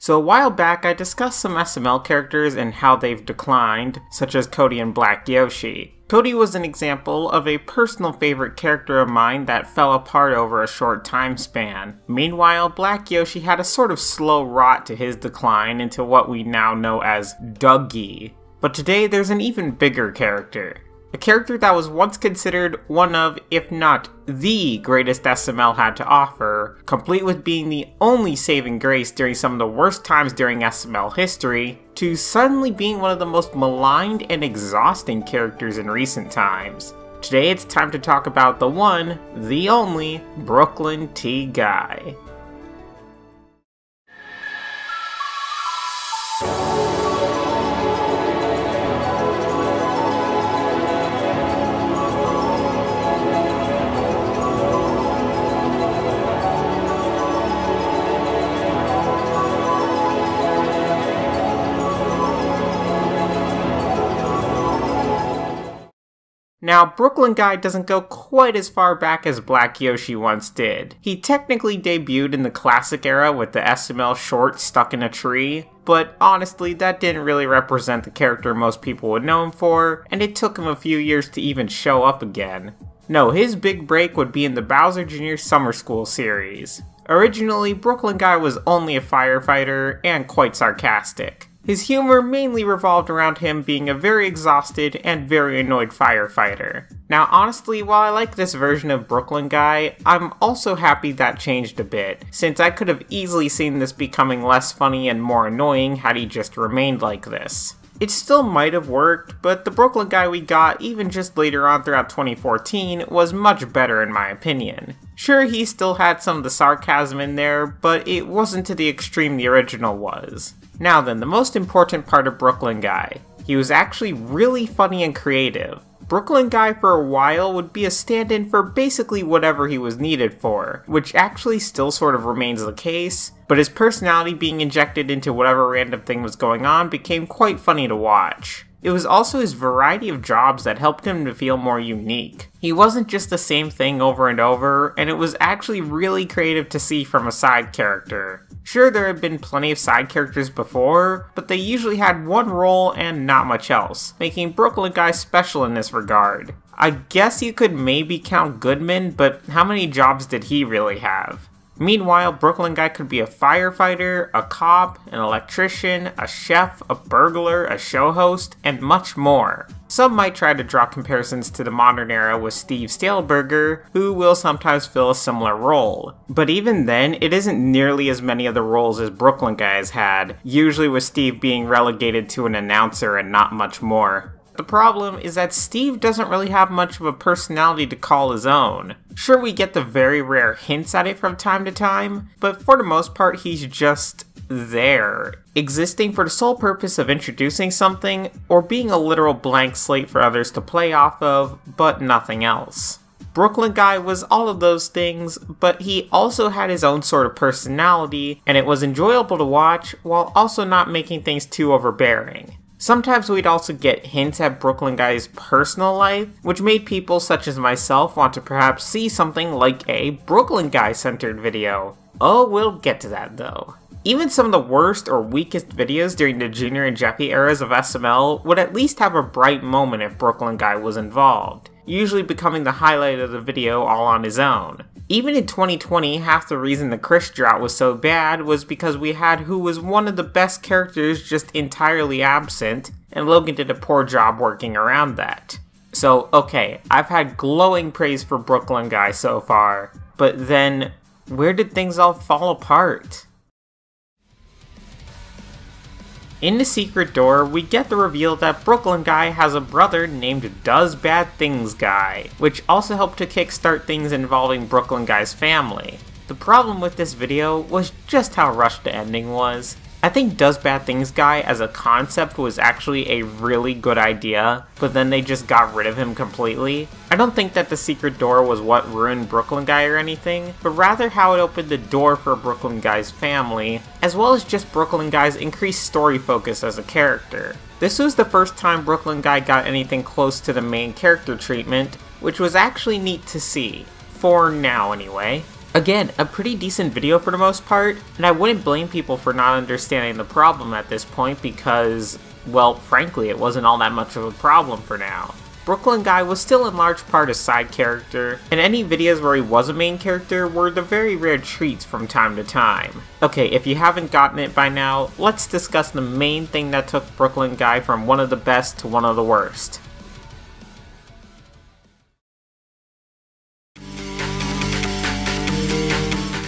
So a while back I discussed some SML characters and how they've declined, such as Cody and Black Yoshi. Cody was an example of a personal favorite character of mine that fell apart over a short time span. Meanwhile, Black Yoshi had a sort of slow rot to his decline into what we now know as Dougie. But today there's an even bigger character. A character that was once considered one of, if not the greatest SML had to offer, complete with being the only saving grace during some of the worst times during SML history, to suddenly being one of the most maligned and exhausting characters in recent times. Today it's time to talk about the one, the only, Brooklyn T. Guy. Now, Brooklyn Guy doesn't go quite as far back as Black Yoshi once did. He technically debuted in the classic era with the SML short Stuck in a Tree, but honestly that didn't really represent the character most people would know him for, and it took him a few years to even show up again. No, his big break would be in the Bowser Jr. Summer School series. Originally, Brooklyn Guy was only a firefighter, and quite sarcastic. His humor mainly revolved around him being a very exhausted and very annoyed firefighter. Now honestly, while I like this version of Brooklyn Guy, I'm also happy that changed a bit, since I could have easily seen this becoming less funny and more annoying had he just remained like this. It still might have worked, but the Brooklyn Guy we got even just later on throughout 2014 was much better in my opinion. Sure, he still had some of the sarcasm in there, but it wasn't to the extreme the original was. Now then, the most important part of Brooklyn Guy. He was actually really funny and creative. Brooklyn Guy for a while would be a stand-in for basically whatever he was needed for, which actually still sort of remains the case, but his personality being injected into whatever random thing was going on became quite funny to watch. It was also his variety of jobs that helped him to feel more unique. He wasn't just the same thing over and over, and it was actually really creative to see from a side character. Sure, there have been plenty of side characters before, but they usually had one role and not much else, making Brooklyn Guy special in this regard. I guess you could maybe count Goodman, but how many jobs did he really have? Meanwhile, Brooklyn Guy could be a firefighter, a cop, an electrician, a chef, a burglar, a show host, and much more. Some might try to draw comparisons to the modern era with Steve Staleberger, who will sometimes fill a similar role. But even then, it isn't nearly as many of the roles as Brooklyn Guy has had, usually with Steve being relegated to an announcer and not much more. The problem is that Steve doesn't really have much of a personality to call his own. Sure, we get the very rare hints at it from time to time, but for the most part he's just there, existing for the sole purpose of introducing something, or being a literal blank slate for others to play off of, but nothing else. Brooklyn Guy was all of those things, but he also had his own sort of personality, and it was enjoyable to watch, while also not making things too overbearing. Sometimes we'd also get hints at Brooklyn Guy's personal life, which made people such as myself want to perhaps see something like a Brooklyn Guy-centered video. Oh, we'll get to that though. Even some of the worst or weakest videos during the Junior and Jeffy eras of SML would at least have a bright moment if Brooklyn Guy was involved, usually becoming the highlight of the video all on his own. Even in 2020, half the reason the Chris drought was so bad was because we had who was one of the best characters just entirely absent, and Logan did a poor job working around that. So, okay, I've had glowing praise for Brooklyn Guy so far, but then, where did things all fall apart? In The Secret Door, we get the reveal that Brooklyn Guy has a brother named Does Bad Things Guy, which also helped to kickstart things involving Brooklyn Guy's family. The problem with this video was just how rushed the ending was. I think Does Bad Things Guy as a concept was actually a really good idea, but then they just got rid of him completely. I don't think that The Secret Door was what ruined Brooklyn Guy or anything, but rather how it opened the door for Brooklyn Guy's family, as well as just Brooklyn Guy's increased story focus as a character. This was the first time Brooklyn Guy got anything close to the main character treatment, which was actually neat to see. For now anyway. Again, a pretty decent video for the most part, and I wouldn't blame people for not understanding the problem at this point because, well, frankly, it wasn't all that much of a problem for now. Brooklyn Guy was still in large part a side character, and any videos where he was a main character were the very rare treats from time to time. Okay, if you haven't gotten it by now, let's discuss the main thing that took Brooklyn Guy from one of the best to one of the worst.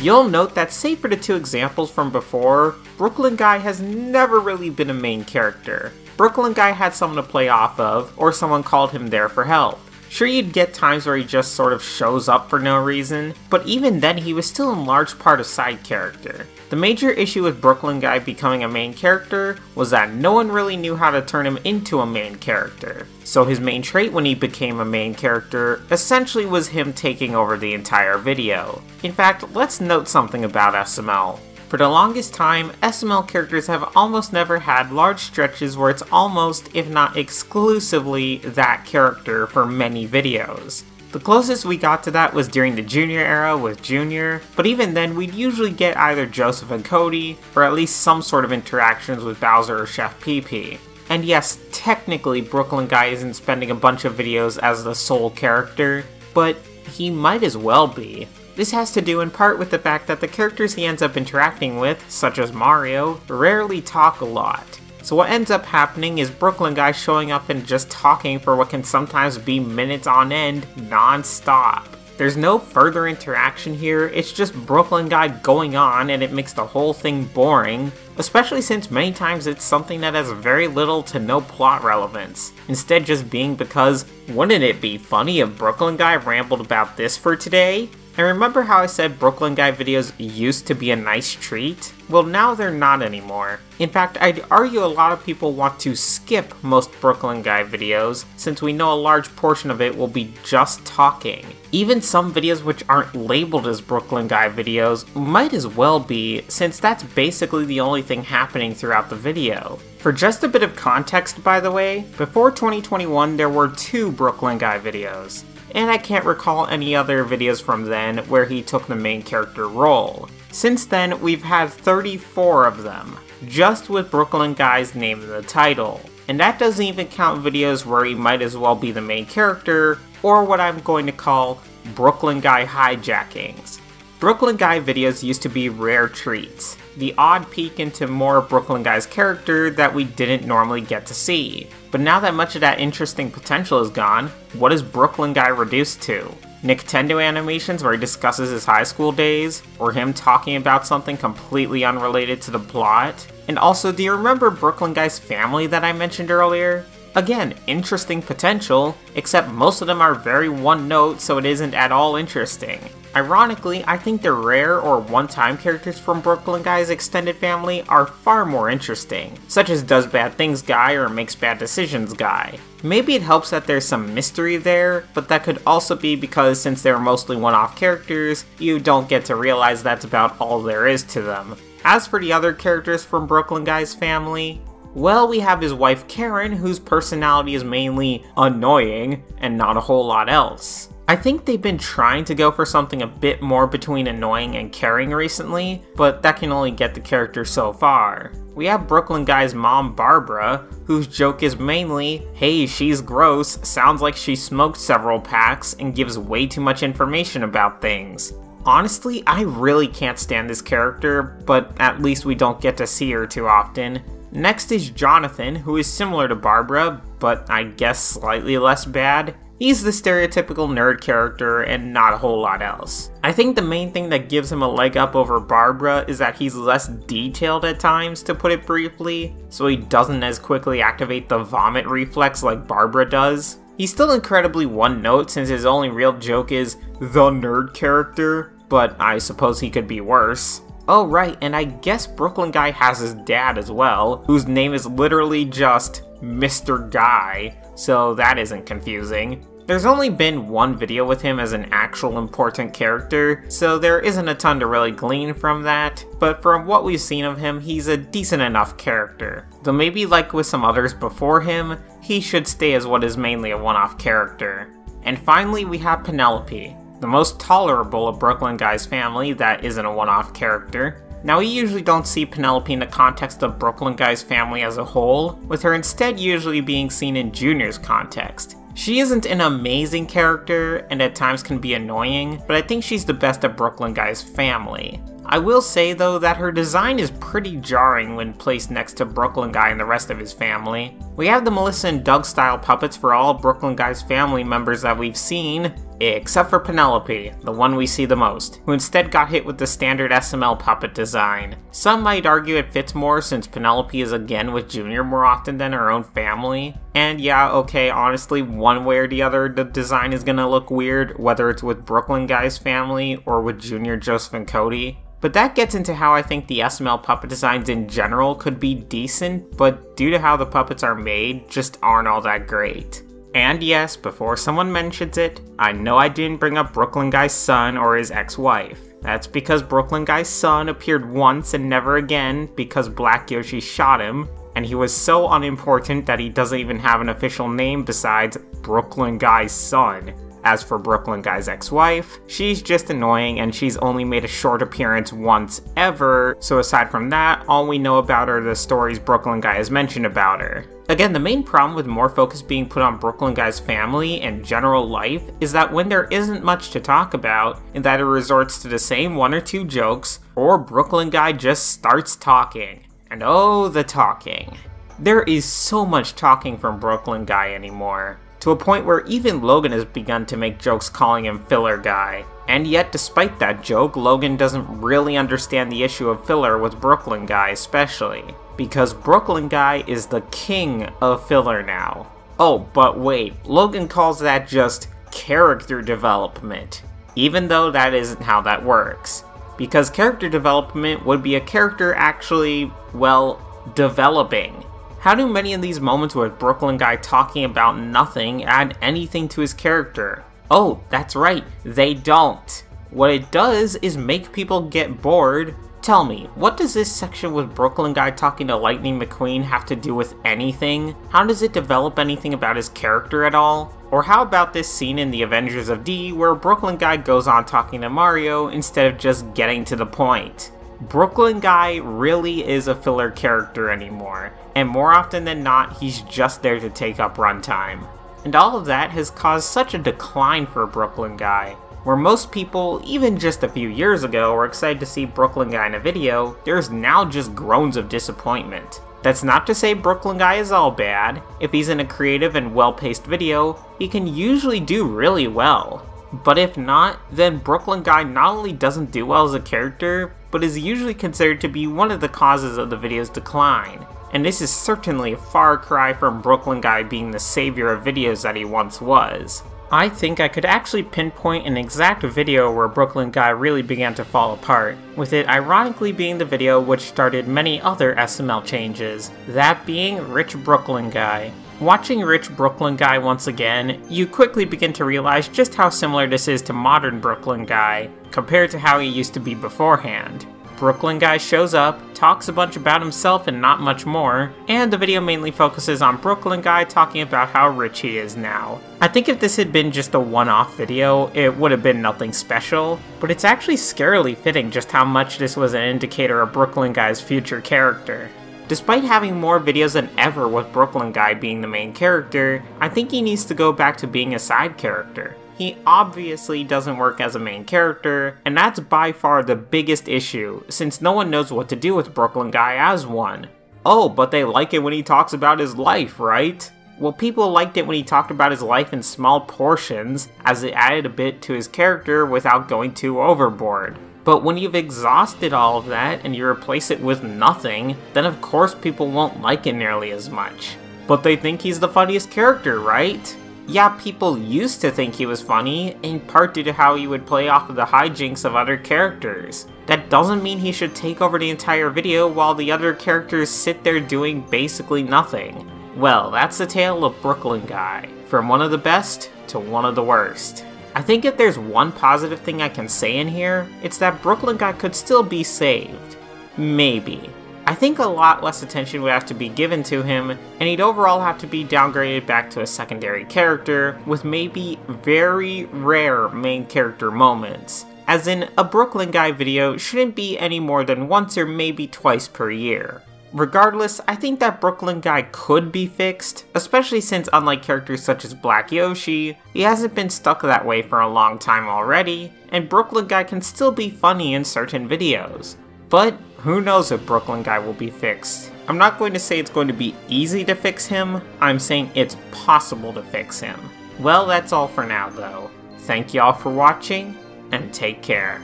You'll note that save for the two examples from before, Brooklyn Guy has never really been a main character. Brooklyn Guy had someone to play off of, or someone called him there for help. Sure, you'd get times where he just sort of shows up for no reason, but even then he was still in large part a side character. The major issue with Brooklyn Guy becoming a main character was that no one really knew how to turn him into a main character. So his main trait when he became a main character essentially was him taking over the entire video. In fact, let's note something about SML. For the longest time, SML characters have almost never had large stretches where it's almost, if not exclusively, that character for many videos. The closest we got to that was during the Junior era with Junior, but even then we'd usually get either Joseph and Cody, or at least some sort of interactions with Bowser or Chef PP. And yes, technically Brooklyn Guy isn't spending a bunch of videos as the sole character, but he might as well be. This has to do in part with the fact that the characters he ends up interacting with, such as Mario, rarely talk a lot. So what ends up happening is Brooklyn Guy showing up and just talking for what can sometimes be minutes on end, non-stop. There's no further interaction here, it's just Brooklyn Guy going on and it makes the whole thing boring, especially since many times it's something that has very little to no plot relevance, instead just being because, wouldn't it be funny if Brooklyn Guy rambled about this for today? And remember how I said Brooklyn Guy videos used to be a nice treat? Well, now they're not anymore. In fact, I'd argue a lot of people want to skip most Brooklyn Guy videos, since we know a large portion of it will be just talking. Even some videos which aren't labeled as Brooklyn Guy videos might as well be, since that's basically the only thing happening throughout the video. For just a bit of context, by the way, before 2021 there were 2 Brooklyn Guy videos. And I can't recall any other videos from then where he took the main character role. Since then, we've had 34 of them, just with Brooklyn Guy's name in the title. And that doesn't even count videos where he might as well be the main character, or what I'm going to call Brooklyn Guy hijackings. Brooklyn Guy videos used to be rare treats, the odd peek into more Brooklyn Guy's character that we didn't normally get to see. But now that much of that interesting potential is gone, what is Brooklyn Guy reduced to? Nintendo animations where he discusses his high school days, or him talking about something completely unrelated to the plot? And also, do you remember Brooklyn Guy's family that I mentioned earlier? Again, interesting potential, except most of them are very one-note, so it isn't at all interesting. Ironically, I think the rare or one-time characters from Brooklyn Guy's extended family are far more interesting, such as Does Bad Things Guy or Makes Bad Decisions Guy. Maybe it helps that there's some mystery there, but that could also be because since they're mostly one-off characters, you don't get to realize that's about all there is to them. As for the other characters from Brooklyn Guy's family, well, we have his wife Karen, whose personality is mainly annoying and not a whole lot else. I think they've been trying to go for something a bit more between annoying and caring recently, but that can only get the character so far. We have Brooklyn Guy's mom Barbara, whose joke is mainly, hey, she's gross, sounds like she smoked several packs, and gives way too much information about things. Honestly, I really can't stand this character, but at least we don't get to see her too often. Next is Jonathan, who is similar to Barbara, but I guess slightly less bad. He's the stereotypical nerd character and not a whole lot else. I think the main thing that gives him a leg up over Barbara is that he's less detailed at times, to put it briefly, so he doesn't as quickly activate the vomit reflex like Barbara does. He's still incredibly one-note since his only real joke is the nerd character, but I suppose he could be worse. Oh right, and I guess Brooklyn Guy has his dad as well, whose name is literally just Mr. Guy, so that isn't confusing. There's only been one video with him as an actual important character, so there isn't a ton to really glean from that, but from what we've seen of him, he's a decent enough character. Though maybe like with some others before him, he should stay as what is mainly a one-off character. And finally we have Penelope. the most tolerable of Brooklyn Guy's family that isn't a one-off character. Now, we usually don't see Penelope in the context of Brooklyn Guy's family as a whole, with her instead usually being seen in Junior's context. She isn't an amazing character, and at times can be annoying, but I think she's the best of Brooklyn Guy's family. I will say though that her design is pretty jarring when placed next to Brooklyn Guy and the rest of his family. We have the Melissa and Doug style puppets for all Brooklyn Guy's family members that we've seen, except for Penelope, the one we see the most, who instead got hit with the standard SML puppet design. Some might argue it fits more since Penelope is again with Junior more often than her own family. And yeah, okay, honestly, one way or the other, the design is gonna look weird, whether it's with Brooklyn Guy's family or with Junior, Joseph, and Cody. But that gets into how I think the SML puppet designs in general could be decent, but due to how the puppets are made, just aren't all that great. And yes, before someone mentions it, I know I didn't bring up Brooklyn Guy's son or his ex-wife. That's because Brooklyn Guy's son appeared once and never again because Black Yoshi shot him, and he was so unimportant that he doesn't even have an official name besides Brooklyn Guy's son. As for Brooklyn Guy's ex-wife, she's just annoying and she's only made a short appearance once ever, so aside from that, all we know about her are the stories Brooklyn Guy has mentioned about her. Again, the main problem with more focus being put on Brooklyn Guy's family and general life is that when there isn't much to talk about, and that it resorts to the same one or two jokes, or Brooklyn Guy just starts talking. And oh, the talking. There is so much talking from Brooklyn Guy anymore, to a point where even Logan has begun to make jokes calling him Filler Guy. And yet, despite that joke, Logan doesn't really understand the issue of filler with Brooklyn Guy especially, because Brooklyn Guy is the king of filler now. Oh, but wait, Logan calls that just character development, even though that isn't how that works. Because character development would be a character actually, well, developing. How do many of these moments with Brooklyn Guy talking about nothing add anything to his character? Oh, that's right, they don't. What it does is make people get bored. Tell me, what does this section with Brooklyn Guy talking to Lightning McQueen have to do with anything? How does it develop anything about his character at all? Or how about this scene in the Avengers of D where Brooklyn Guy goes on talking to Mario instead of just getting to the point? Brooklyn Guy really is a filler character anymore, and more often than not, he's just there to take up runtime. And all of that has caused such a decline for Brooklyn Guy. Where most people, even just a few years ago, were excited to see Brooklyn Guy in a video, there's now just groans of disappointment. That's not to say Brooklyn Guy is all bad. If he's in a creative and well-paced video, he can usually do really well. But if not, then Brooklyn Guy not only doesn't do well as a character, but is usually considered to be one of the causes of the video's decline. And this is certainly a far cry from Brooklyn Guy being the savior of videos that he once was. I think I could actually pinpoint an exact video where Brooklyn Guy really began to fall apart, with it ironically being the video which started many other SML changes, that being Rich Brooklyn Guy. Watching Rich Brooklyn Guy once again, you quickly begin to realize just how similar this is to modern Brooklyn Guy, compared to how he used to be beforehand. Brooklyn Guy shows up, talks a bunch about himself and not much more, and the video mainly focuses on Brooklyn Guy talking about how rich he is now. I think if this had been just a one-off video, it would have been nothing special, but it's actually scarily fitting just how much this was an indicator of Brooklyn Guy's future character. Despite having more videos than ever with Brooklyn Guy being the main character, I think he needs to go back to being a side character. He obviously doesn't work as a main character, and that's by far the biggest issue, since no one knows what to do with Brooklyn Guy as one. Oh, but they like it when he talks about his life, right? Well, people liked it when he talked about his life in small portions, as it added a bit to his character without going too overboard. But when you've exhausted all of that and you replace it with nothing, then of course people won't like it nearly as much. But they think he's the funniest character, right? Yeah, people used to think he was funny, in part due to how he would play off of the hijinks of other characters. That doesn't mean he should take over the entire video while the other characters sit there doing basically nothing. Well, that's the tale of Brooklyn Guy, from one of the best to one of the worst. I think if there's one positive thing I can say in here, it's that Brooklyn Guy could still be saved. Maybe. I think a lot less attention would have to be given to him, and he'd overall have to be downgraded back to a secondary character, with maybe very rare main character moments. As in, a Brooklyn Guy video shouldn't be any more than once or maybe twice per year. Regardless, I think that Brooklyn Guy could be fixed, especially since unlike characters such as Black Yoshi, he hasn't been stuck that way for a long time already, and Brooklyn Guy can still be funny in certain videos. But who knows if Brooklyn Guy will be fixed. I'm not going to say it's going to be easy to fix him, I'm saying it's possible to fix him. Well, that's all for now though. Thank y'all for watching, and take care.